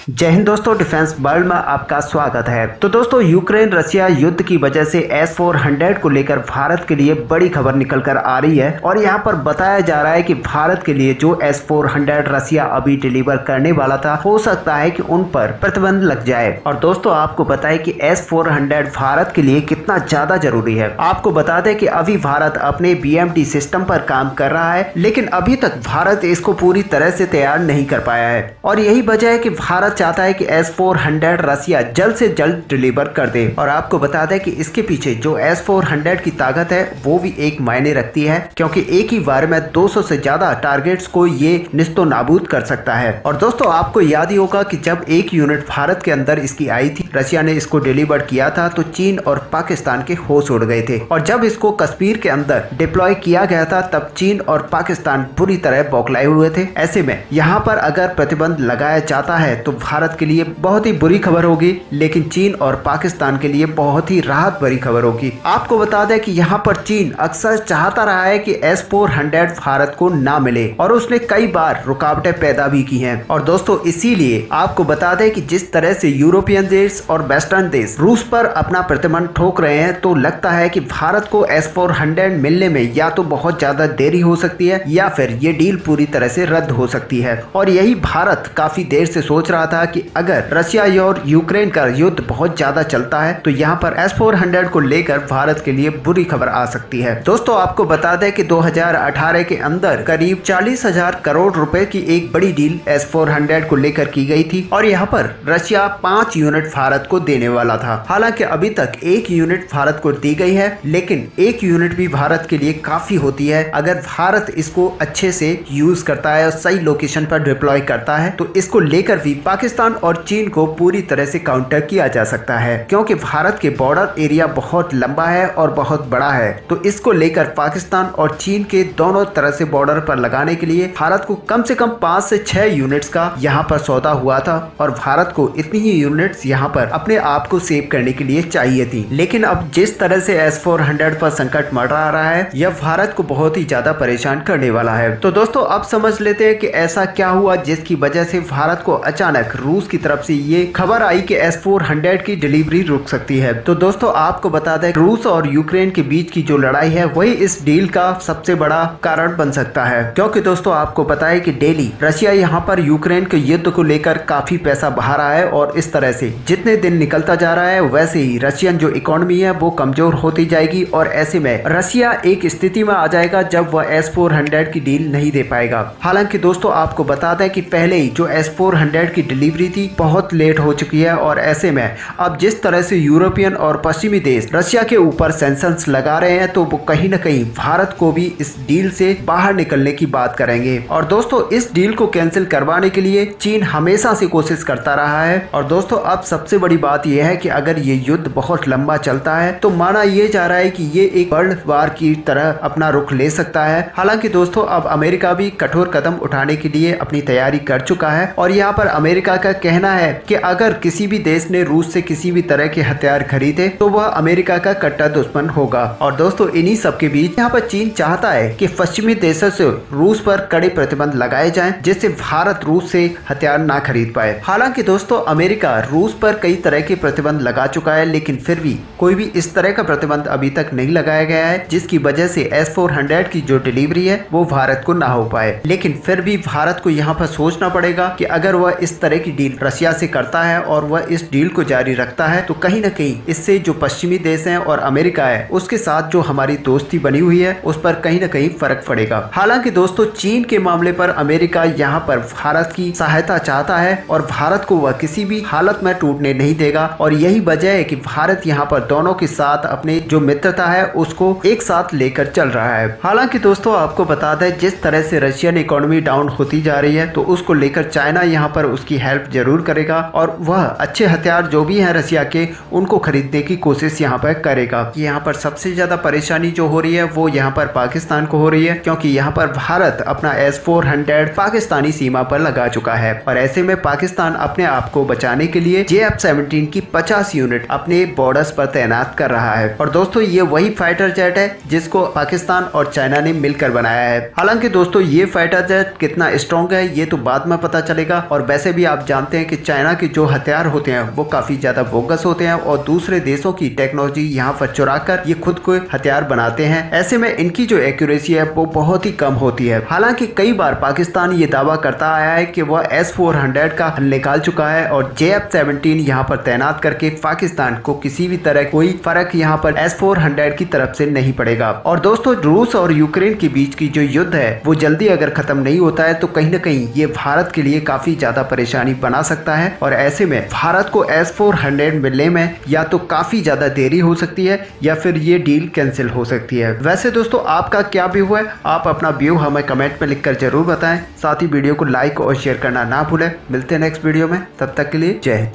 जय हिंद दोस्तों, defence world में आपका स्वागत है। तो दोस्तों, यूक्रेन रशिया युद्ध की वजह से S-400 को लेकर भारत के लिए बड़ी खबर निकल कर आ रही है और यहां पर बताया जा रहा है कि भारत के लिए जो S-400 रशिया अभी डिलीवर करने वाला था, हो सकता है कि उन पर प्रतिबंध लग जाए। और दोस्तों, आपको बताएं कि S-400 भारत के लिए कितना ज्यादा जरूरी है। आपको बता दें कि अभी भारत अपने BMD सिस्टम पर काम कर रहा है, लेकिन अभी तक भारत इसको पूरी तरह से तैयार नहीं कर पाया है और यही वजह है कि भारत चाहता है कि S-400 रशिया जल्द से जल्द डिलीवर कर दे। और आपको बता दें कि इसके पीछे जो S-400 की ताकत है वो भी एक मायने रखती है, क्योंकि एक ही बार में 200 से ज्यादा टारगेट्स को ये निस्तो नाबूद कर सकता है। और दोस्तों, आपको याद ही होगा कि जब एक यूनिट भारत के अंदर इसकी आई थी, रशिया ने इसको डिलीवर किया था, तो चीन और पाकिस्तान के होश उड़ गए थे। और जब इसको कश्मीर के अंदर डिप्लॉय किया गया था, तब चीन और पाकिस्तान बुरी तरह बौखलाए हुए थे। ऐसे में यहाँ पर अगर प्रतिबंध लगाया जाता है तो भारत के लिए बहुत ही बुरी खबर होगी, लेकिन चीन और पाकिस्तान के लिए बहुत ही राहत भरी खबर होगी। आपको बता दें कि यहाँ पर चीन अक्सर चाहता रहा है कि S-400 भारत को ना मिले और उसने कई बार रुकावटें पैदा भी की हैं। और दोस्तों, इसीलिए आपको बता दें कि जिस तरह से यूरोपियन देश और वेस्टर्न देश रूस पर अपना प्रतिबंध ठोक रहे हैं, तो लगता है कि भारत को S-400 मिलने में या तो बहुत ज्यादा देरी हो सकती है या फिर ये डील पूरी तरह से रद्द हो सकती है। और यही भारत काफी देर से सोच रहा था कि अगर रशिया और यूक्रेन का युद्ध बहुत ज्यादा चलता है तो यहाँ पर S-400 को लेकर भारत के लिए बुरी खबर आ सकती है। दोस्तों, आपको बता दें कि 2018 के अंदर करीब 40,000 करोड़ रुपए की एक बड़ी डील S-400 को लेकर की गई थी और यहाँ पर रशिया 5 यूनिट भारत को देने वाला था। हालांकि अभी तक 1 यूनिट भारत को दी गई है, लेकिन 1 यूनिट भी भारत के लिए काफी होती है। अगर भारत इसको अच्छे से यूज करता है और सही लोकेशन पर डिप्लॉय करता है, तो इसको लेकर भी पाकिस्तान और चीन को पूरी तरह से काउंटर किया जा सकता है, क्योंकि भारत के बॉर्डर एरिया बहुत लंबा है और बहुत बड़ा है। तो इसको लेकर पाकिस्तान और चीन के दोनों तरह से बॉर्डर पर लगाने के लिए भारत को कम से कम 5 से 6 यूनिट्स का यहाँ पर सौदा हुआ था और भारत को इतनी ही यूनिट्स यहाँ पर अपने आप को सेव करने के लिए चाहिए थी। लेकिन अब जिस तरह से S-400 पर संकट मंडरा रहा है, यह भारत को बहुत ही ज्यादा परेशान करने वाला है। तो दोस्तों, अब समझ लेते हैं कि ऐसा क्या हुआ जिसकी वजह से भारत को अचानक रूस की तरफ से ये खबर आई कि S-400 की डिलीवरी रुक सकती है। तो दोस्तों, आपको बता दें, रूस और यूक्रेन के बीच की जो लड़ाई है वही इस डील का सबसे बड़ा कारण बन सकता है, क्योंकि दोस्तों आपको पता है कि डेली रशिया यहाँ पर यूक्रेन के युद्ध को लेकर काफी पैसा बहा रहा है और इस तरह से जितने दिन निकलता जा रहा है, वैसे ही रशियन जो इकोनॉमी है वो कमजोर होती जाएगी और ऐसे में रशिया एक स्थिति में आ जाएगा जब वह S-400 की डील नहीं दे पाएगा। हालांकि दोस्तों, आपको बता दें कि पहले ही जो S-400 की डिलीवरी थी बहुत लेट हो चुकी है और ऐसे में अब जिस तरह से यूरोपियन और पश्चिमी देश रशिया के ऊपर सैंक्शंस लगा रहे हैं, तो वो कहीं न कहीं भारत को भी इस डील से बाहर निकलने की बात करेंगे। और दोस्तों, इस डील को कैंसिल करवाने के लिए चीन हमेशा से कोशिश करता रहा है। और दोस्तों, अब सबसे बड़ी बात यह है कि अगर ये युद्ध बहुत लंबा चलता है तो माना यह जा रहा है कि ये एक वर्ल्ड वार की तरह अपना रुख ले सकता है। हालांकि दोस्तों, अब अमेरिका भी कठोर कदम उठाने के लिए अपनी तैयारी कर चुका है और यहाँ पर अमेरिका का कहना है कि अगर किसी भी देश ने रूस से किसी भी तरह के हथियार खरीदे तो वह अमेरिका का कट्टर दुश्मन होगा। और दोस्तों, इन्हीं सब के बीच यहाँ पर चीन चाहता है कि पश्चिमी देशों से रूस पर कड़े प्रतिबंध लगाए जाएं, जिससे भारत रूस से हथियार ना खरीद पाए। हालांकि दोस्तों, अमेरिका रूस पर कई तरह के प्रतिबंध लगा चुका है, लेकिन फिर भी कोई भी इस तरह का प्रतिबंध अभी तक नहीं लगाया गया है जिसकी वजह से S-400 की जो डिलीवरी है वो भारत को ना हो पाए। लेकिन फिर भी भारत को यहाँ पर सोचना पड़ेगा कि अगर वह इस तरह की डील रशिया से करता है और वह इस डील को जारी रखता है, तो कहीं न कहीं इससे जो पश्चिमी देश हैं और अमेरिका है उसके साथ जो हमारी दोस्ती बनी हुई है उस पर कहीं न कहीं फर्क पड़ेगा। हालांकि दोस्तों, चीन के मामले पर अमेरिका यहाँ पर भारत की सहायता चाहता है और भारत को वह किसी भी हालत में टूटने नहीं देगा और यही वजह है कि भारत यहाँ पर दोनों के साथ अपने जो मित्रता है उसको एक साथ लेकर चल रहा है। हालांकि दोस्तों, आपको बता दें, जिस तरह से रशियन इकोनॉमी डाउन होती जा रही है, तो उसको लेकर चाइना यहाँ पर उसकी हेल्प जरूर करेगा और वह अच्छे हथियार जो भी हैं रशिया के, उनको खरीदने की कोशिश यहाँ पर करेगा। यहाँ पर सबसे ज्यादा परेशानी जो हो रही है वो यहाँ पर पाकिस्तान को हो रही है, क्योंकि यहाँ पर भारत अपना S-400 पाकिस्तानी सीमा पर लगा चुका है और ऐसे में पाकिस्तान अपने आप को बचाने के लिए JF-17 की 50 यूनिट अपने बॉर्डर्स पर तैनात कर रहा है। और दोस्तों, ये वही फाइटर जेट है जिसको पाकिस्तान और चाइना ने मिलकर बनाया है। हालांकि दोस्तों, ये फाइटर जेट कितना स्ट्रॉन्ग है ये तो बाद में पता चलेगा और वैसे भी आप जानते हैं कि चाइना के जो हथियार होते हैं वो काफी ज्यादा बोगस होते हैं और दूसरे देशों की टेक्नोलॉजी यहाँ पर चुरा कर ये खुद को हथियार बनाते हैं। ऐसे में इनकी जो एक्यूरेसी है वो बहुत ही कम होती है। हालांकि कई बार पाकिस्तान ये दावा करता आया है कि वह S-400 का हल निकाल चुका है और JF-17 यहाँ पर तैनात करके पाकिस्तान को किसी भी तरह कोई फर्क यहाँ पर S-400 की तरफ से नहीं पड़ेगा। और दोस्तों, रूस और यूक्रेन के बीच की जो युद्ध है वो जल्दी अगर खत्म नहीं होता है तो कहीं ना कहीं ये भारत के लिए काफी ज्यादा परेशानी बना सकता है और ऐसे में भारत को S-400 मिलने में या तो काफी ज्यादा देरी हो सकती है या फिर ये डील कैंसिल हो सकती है। वैसे दोस्तों, आपका क्या व्यू है? आप अपना व्यू हमें कमेंट में लिखकर जरूर बताएं। साथ ही वीडियो को लाइक और शेयर करना ना भूलें। मिलते हैं नेक्स्ट वीडियो में, तब तक के लिए जय हिंद।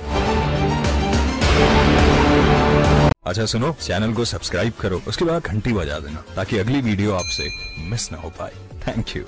अच्छा सुनो, चैनल को सब्सक्राइब करो, उसके बाद घंटी बजा देना ताकि अगली वीडियो आपसे मिस ना हो पाए। Thank you.